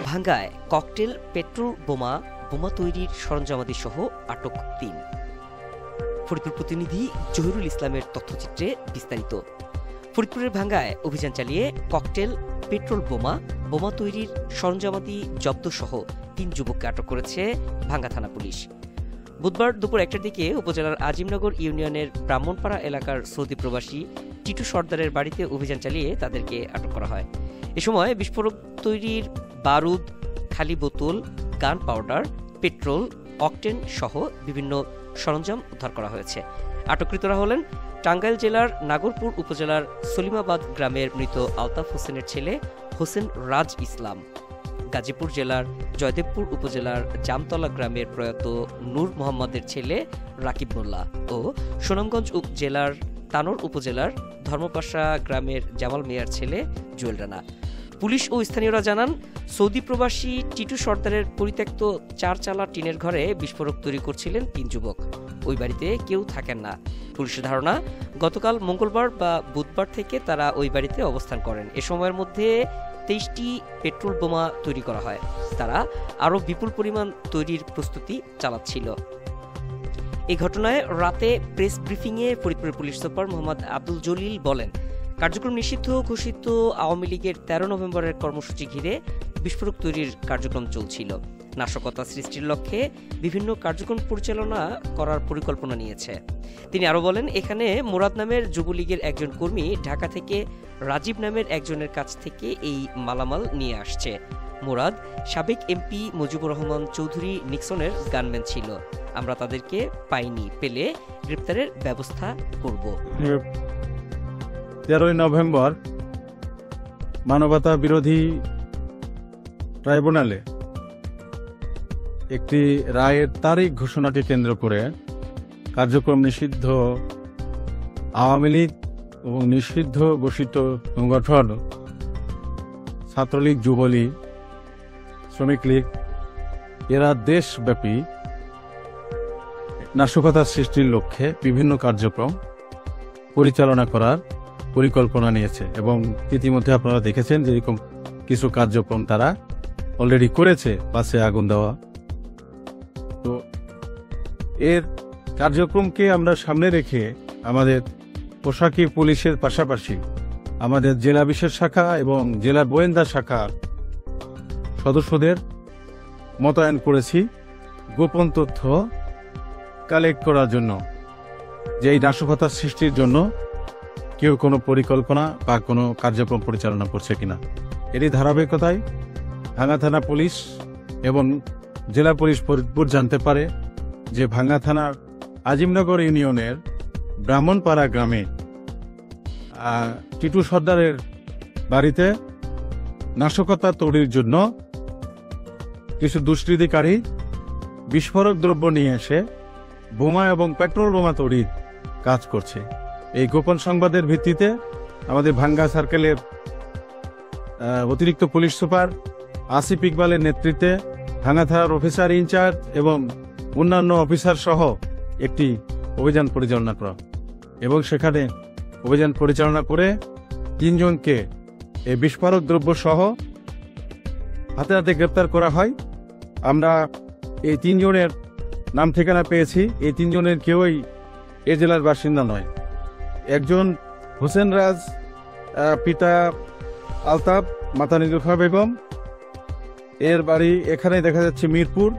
ভাঙ্গায় cocktail, petrol বোমা, বোমা তৈরির সরঞ্জামাদি সহ আটক ৩। ফরিদপুর প্রতিনিধি জহিরুল ইসলামের তথ্যচিত্রে বিস্তারিত। ফরিদপুরের ভাঙ্গায় অভিযান চালিয়ে ককটেল, পেট্রোল বোমা, বোমা তৈরির সরঞ্জামাদি জব্দ সহ ৩ যুবককে আটক করেছে ভাঙ্গা থানা পুলিশ। বুধবার দুপুর ১টার দিকে উপজেলার আজিমনগর ইউনিয়নের ব্রাহ্মণপাড়া এলাকার সৌদি প্রবাসী টিটু সর্দারের বাড়িতে অভিযান চালিয়ে তাদেরকে আটক করা হয়। এ সময় বিস্ফোরক তৈরির বারুদ, খালি বোতল, গান পাউডার, পেট্রোল, অকটেন সহ বিভিন্ন সরঞ্জাম উদ্ধার করা হয়েছে। আটককৃতরা হলেন টাঙ্গাইল জেলার নাগরপুর উপজেলার সলিমাবাদ গ্রামের মৃত আলতাফ হোসেনের ছেলে হোসেন রাজ ইসলাম, গাজীপুর জেলার জয়দেবপুর উপজেলার জামতলা গ্রামের প্রয়াত নূর মোহাম্মদের ছেলে রাকিব মোল্লা ও সুনামগঞ্জ জেলার তানোর উপজেলার ধর্মপাশা গ্রামের জামাল মিয়ার ছেলে জুয়েল রানা। পুলিশ ও স্থানীয়রা জানান, সৌদি প্রবাসী টিটু সর্দারের পরিত্যক্ত ৪ চালা টিনের ঘরে বিস্ফোরক তৈরি করছিলেন ৩ যুবক। ওই বাড়িতে কেউ থাকেন না। পুলিশের ধারণা, গতকাল মঙ্গলবার বা বুধবার থেকে তারা ওই বাড়িতে অবস্থান করেন। এ সময়ের মধ্যে ২৩টি পেট্রোল বোমা তৈরি করা হয়। তারা আরও বিপুল পরিমাণ তৈরির প্রস্তুতি চালাচ্ছিল। এই ঘটনায় রাতে প্রেস ব্রিফিংয়ে ফরিদপুরের পুলিশ সুপার মোহাম্মদ আব্দুল জলিল বলেন, কার্যক্রম নিষিদ্ধ ঘোষিত আওয়ামী লীগের ১৩ নভেম্বরের কর্মসূচি ঘিরে বিস্ফোরক তৈরির কার্যক্রম চলছিল। নাশকতা সৃষ্টির লক্ষ্যে বিভিন্ন কার্যক্রম পরিচালনা করার পরিকল্পনা নিয়েছে। তিনি আরও বলেন, এখানে মুরাদ নামের যুবলীগের একজন কর্মী ঢাকা থেকে রাজীব নামের একজনের কাছ থেকে এই মালামাল নিয়ে আসছে। মুরাদ সাবেক এমপি মুজিবুর রহমান চৌধুরী নিক্সনের গানম্যান ছিল। আমরা তাদেরকে পাইনি, পেলে গ্রেপ্তারের ব্যবস্থা করব। ১৩ নভেম্বর মানবতা বিরোধী ট্রাইব্যুনালে একটি রায়ের তারিখ ঘোষণাকে কেন্দ্র করে কার্যক্রম নিষিদ্ধ আওয়ামী লীগ এবং নিষিদ্ধ ঘোষিত সংগঠন ছাত্রলীগ, যুবলীগ, শ্রমিক লীগ এরা দেশব্যাপী নাশকতা সৃষ্টির লক্ষ্যে বিভিন্ন কার্যক্রম পরিচালনা করার পরিকল্পনা নিয়েছে এবং ইতিমধ্যে আপনারা দেখেছেন যে এরকম কিছু কার্যক্রম তারা অলরেডি করেছে। বাসে আগুন দেওয়া, তো এর কার্যক্রমকে আমরা সামনে রেখে আমাদের পোশাকি পুলিশের পাশাপাশি আমাদের জেলা বিশেষ শাখা এবং জেলা গোয়েন্দা শাখা সদস্যদের মোতায়েন করেছি গোপন তথ্য কালেক্ট করার জন্য, যে এই নাশকতা সৃষ্টির জন্য কেউ কোনো পরিকল্পনা বা কোনো কার্যক্রম পরিচালনা করছে কিনা। এরই ধারাবাহিকতায় ভাঙ্গা থানা পুলিশ এবং জেলা পুলিশ ফরিদপুর জানতে পারে যে ভাঙ্গা থানার আজিমনগর ইউনিয়নের ব্রাহ্মণপাড়া গ্রামে টিটু সর্দারের বাড়িতে নাশকতা তৈরির জন্য কিছু দুষ্কৃতিকারী বিস্ফোরক দ্রব্য নিয়ে এসে বোমা এবং পেট্রোল বোমা তৈরির কাজ করছে। এই গোপন সংবাদের ভিত্তিতে আমাদের ভাঙ্গা সার্কেলের অতিরিক্ত পুলিশ সুপার আসিফ ইকবালের নেতৃত্বে ভাঙ্গা থানার অফিসার ইনচার্জ এবং অন্যান্য অফিসার সহ একটি অভিযান পরিচালনা করা এবং সেখানে অভিযান পরিচালনা করে ৩ জনকে এই বিস্ফোরক দ্রব্য সহ হাতে হাতে গ্রেপ্তার করা হয়। আমরা এই ৩ জনের নাম ঠিকানা পেয়েছি। এই ৩ জনের কেউই এ জেলার বাসিন্দা নয়। একজন হোসেন রাজ, পিতা আলতাফ, মাতা নিলুফা বেগম, এর বাড়ি এখানে দেখা যাচ্ছে মিরপুর।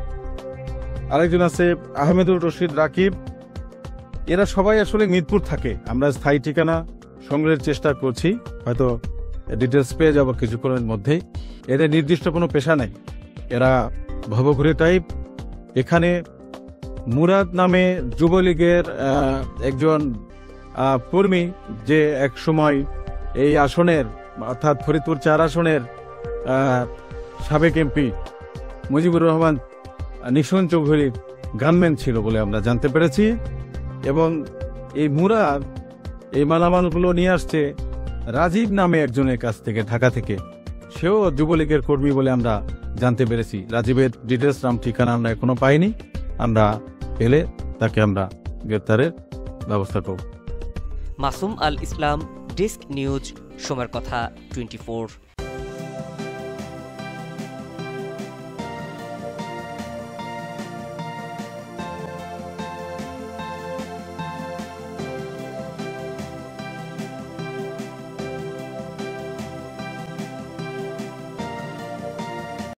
আরেকজন আছে আহমেদুর রশিদ রাকিব, এরা সবাই আসলে মিরপুর থাকে। আমরা স্থায়ী ঠিকানা সংগ্রহের চেষ্টা করছি, হয়তো ডিটেলস পেয়ে যাব কিছুক্ষণের মধ্যেই। এদের নির্দিষ্ট কোনো পেশা নেই, এরা ভবঘুরে টাইপ। এখানে মুরাদ নামে যুবলীগের একজন কর্মী, যে এক সময় এই আসনের অর্থাৎ ফরিদপুর ৪ আসনের সাবেক এমপি মুজিবুর রহমান নিক্সন চৌধুরীর গানম্যান ছিল বলে আমরা জানতে পেরেছি। এবং এই মুরাদ এই মালামালগুলো নিয়ে আসছে রাজীব নামে একজনের কাছ থেকে, ঢাকা থেকে। সেও যুবলীগের কর্মী বলে আমরা জানতে পেরেছি। রাজীবের ডিটেলস, নাম ঠিকানা আমরা এখনো পাইনি। আমরা পেলে তাকে আমরা গ্রেপ্তারের ব্যবস্থা করব। মাসুম আল ইসলাম, ডেস্ক নিউজ, সময়ের কথা 24।